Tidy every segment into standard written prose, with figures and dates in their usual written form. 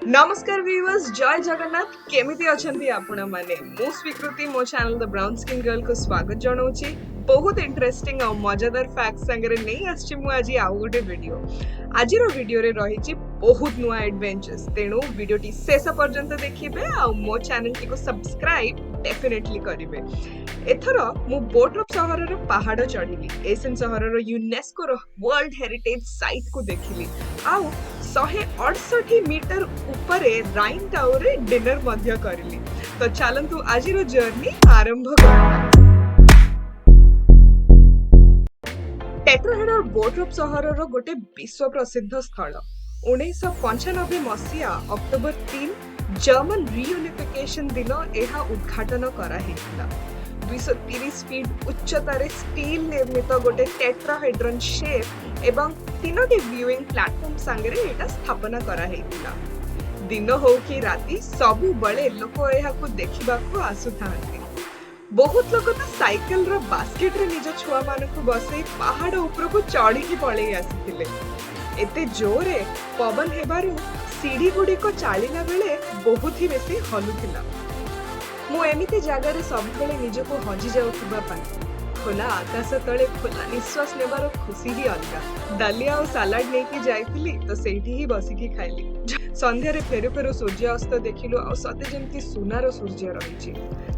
नमस्कार व्यूअर्स, जय जगन्नाथ। केमिति अछंती आपण माने? मु स्वीकृति मो channel the brown skin girl को स्वागत जणाउची। बहुत इंटरेस्टिंग और मजेदार फैक्ट संगरे नहीं आछि मु आज आउ गोटे वीडियो। आजिर वीडियो रे रहिछि बहुत नुआ एडवेंचर्स, तेणु वीडियो टी शेष पर्यंत देखिबे आ मो चैनल टी को सब्सक्राइब डेफिनेटली करिवे। एथर मु बोट्रप सहर रो पहाड़ चढ़िली, एशियन सहर रो यूनेस्को रो वर्ल्ड हेरिटेज साइट को देखिली, आउ 168 मीटर ऊपरे राइन टावर रे डिनर मध्य करली। तो चलंतु आजिरो जर्नी आरंभ करबा। टेट्राहेड और बोट्रप सहर रो गोटे विश्व प्रसिद्ध स्थल। 1995 मसिया अक्टोबर 3 जर्मन रियूनिफिकेशन दिन एहा उद्घाटन करा हेतिला। 230 फीट उच्चतारे स्टील निर्मित गोटे टेट्राहेड्रन शेप एवं 3टी व्यूइंग प्लेटफॉर्म संगरे एटा स्थापना करा हेतिला। दिन हो कि राती सबु बळे लोक एहाकु देखिबाकु आसुथांती। बहुत लोक तो साइकिल रो बास्केट रे निज छुआ मानकु बसई पहाड़ ऊपर को चढ़ी की पळेई आसीथिले। एते जोरे पवन हेबारु सीढ़ी गुडी को चालिला बेले बहुत ही बेसी हलुथिला। मु एमिति जगह रे सब बेले निज को हजी जाउथबा पाई खोला आकाश तले खोला निश्वास नेबार खुशी ही अलगा। दलिया और सलाड नेकी जाइथिली तो सेठी ही बसिकी खाइली। संध्या रे फेरु फेरु सूर्य अस्त देखिलु और सते जेमती सुनार सूर्य रहिछि।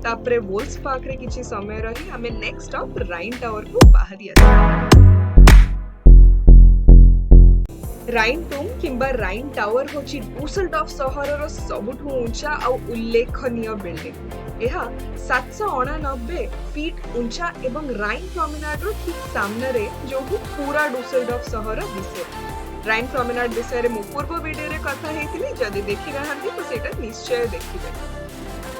तापरे वोल्स पार्क रे किछि समय रही आमे नेक्स्ट स्टॉप राइन टावर को बाहरी आसी। राइन टूम किंबा राइन टावर होछि डुसेल्डॉर्फ सहरर सबुठु ऊंचा और उल्लेखनीय बिल्डिंग। एहा 789 फीट ऊंचा एवं राइन प्रोमेनाड रो ठीक सामने रे जो पूरा डुसेल्डॉर्फ सहर दिसे। राइन प्रोमेनाड विषय रे मु पूर्व वीडियो रे कथा हेतिली, जदि देखि रहंती तो सेटा निश्चय देखिबे।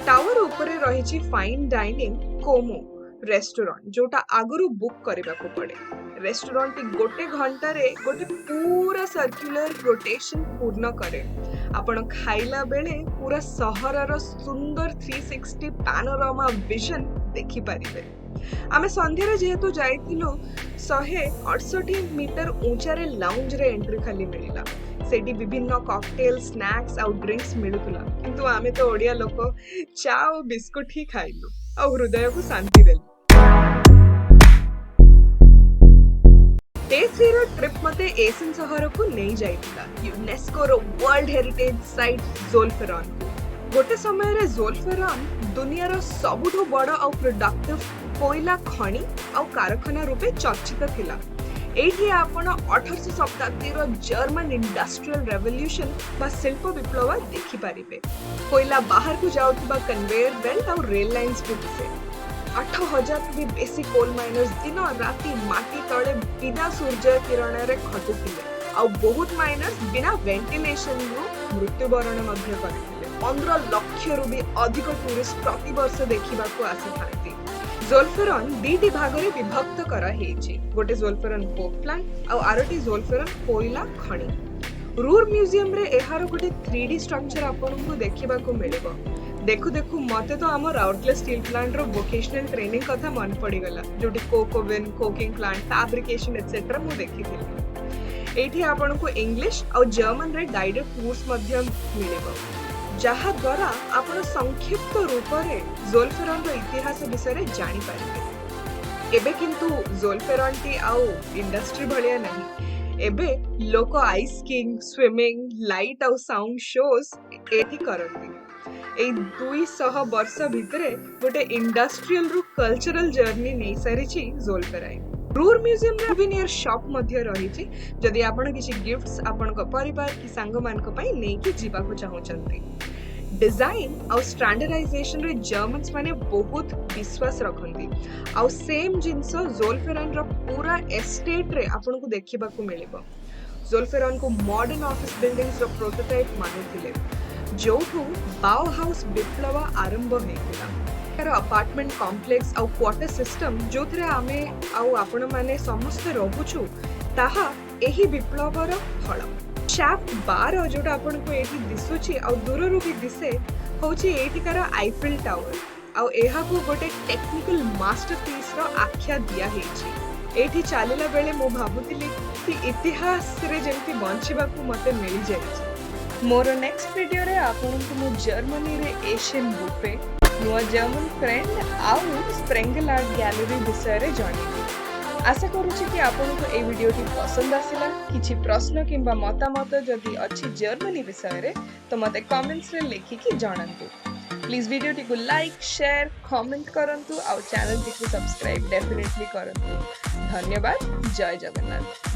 टावर ऊपर रहिछि फाइन डाइनिंग कोमो रेस्टोरेंट, जोटा आगुरु बुक करबा को पड़े। रेस्टोरेंट टी गोटे घंटा रे गोटे पूरा सर्कुलर रोटेशन पूर्ण करे। आपण खाइला बेले पूरा सहरर सुंदर 360 पैनोरामा विजन देखि परिबे। आमे संध्यारे जेहेतु जाइथिलु 168 मीटर ऊंचा रे लाउंज रे एंट्री खाली मिलिला। सेठी विभिन्न कॉकटेल स्नैक्स और ड्रिंक्स मिलुतला, किंतु आमे तो ओडिया लोक चा और बिस्कुट ही खाइलु और हृदय को शांति देलु। डे 3 रो ट्रिप मते एशियन सहर को नहीं जाइतिला, यूनेस्को रो वर्ल्ड हेरिटेज साइट ज़ोल्फेरन। गोटे समय रे ज़ोल्फेरन दुनिया रो सबुठो बड़ और प्रोडक्टिव कोयला खणी और कारखाना रूपे चर्चित थिला। एठी आपण 1800 शताब्दी रो जर्मन इंडस्ट्रियल रेवोल्यूशन बा शिल्प विप्लव देखि पारिबे। कोयला बाहर को जाउतबा कन्वेयर बेल्ट और रेल लाइंस भी दिसे। 8000 भी बेसी कोल माइनर्स दिन राती माटी तळे बिना सूर्य किरण रे खटुथिले और बहुत माइनर्स बिना वेंटिलेशन रो मृत्युवरण मध्य करथिले। 15 लाख रु भी अधिक टूरिस्ट प्रति वर्ष देखिबा को आसीथांती। ज़ोल्फेरन दीटी भाग रे विभक्त करा हेछि, गोटे ज़ोल्फेरन पोर्ट प्लांट और आरोटी ज़ोल्फेरन कोयला खणी। रूर म्यूजियम रे एहार गोटे 3D स्ट्रक्चर आपन को देखिबा को मिलिबो। देखु देखु मते तो आम राउरकेला स्टील प्लांट रो वोकेशनल ट्रेनिंग कथा मन पड़ी गला, जोटी coke oven, coking plant, fabrication etcetera मु देखिथिली। एठी आपन को इंग्लिश और जर्मन रे गाइडेड टूर्स मध्य मिलेबो, जहा द्वारा आपण संक्षिप्त रूप रे ज़ोल्फेरन रो इतिहास विषय रे जानि पारिबे। एबे किंतु ज़ोल्फेरन टी आउ इंडस्ट्री भलिया नहीं। एबे लोक आइस स्कीइंग, स्विमिंग, लाइट और साउंड शोज एठी करंती। 200 वर्ष भितरे गोटे इंडस्ट्रियल रु कल्चरल जर्नी नहीं सारिछि ज़ोल्फेराइन। रूर म्यूजियम रे सुवेनियर शॉप मध्य रहिछि, जदि आपण किछि गिफ्ट्स आपण को परिवार की संग मान को पई नै कि जीवा को चाहउचंती। डिजाइन और स्टैंडर्डाइजेशन रे जर्मन्स माने बहुत विश्वास रखंती आ सेम जिंस ज़ोल्फेराइन रो पूरा एस्टेट रे आपण को देखिबा को मिलिबो। ज़ोल्फेराइन को मॉडर्न ऑफिस बिल्डिंग्स रो प्रोटोटाइप मानुथिले, जोठू बाउहाउस विप्लव आरंभ हेतिला। अपार्टमेंट कॉम्प्लेक्स और क्वार्टर सिस्टम जोथरे आमे आउ आपण माने समस्त रहउछु, ताहा एही विप्लवर फल। शाफ्ट बार जोटा आपण को एठी दिसुची और दूर रू भी दिसे होची एठिकार आईफिल टावर और एहा को गोटे टेक्निकल मास्टरपीस रो आख्या दिया हेछि। एठी चालिला बेले मो भाबुतिली कि इतिहास रे जेंति बंचिबा को मते मिलि जायछि। मोर नेक्स्ट वीडियो रे आपनको मु जर्मनी रे एशियन बुफे नुआ जर्मन फ्रेंड आउ स्प्रेंगल आर्ट गैलरी विषय रे जानिबे। आशा करूची कि आपनको ए वीडियोटी पसंद आसिला। किछि प्रश्न किंबा मतामत जदि अछि जर्मनी विषय रे तो मते कमेंट्स रे लिखिकी जणांतु। प्लीज वीडियोटी को लाइक शेयर कमेंट करंतु और चैनल टी को सब्सक्राइब डेफिनेटली करंतु। धन्यवाद। जय जगन्नाथ।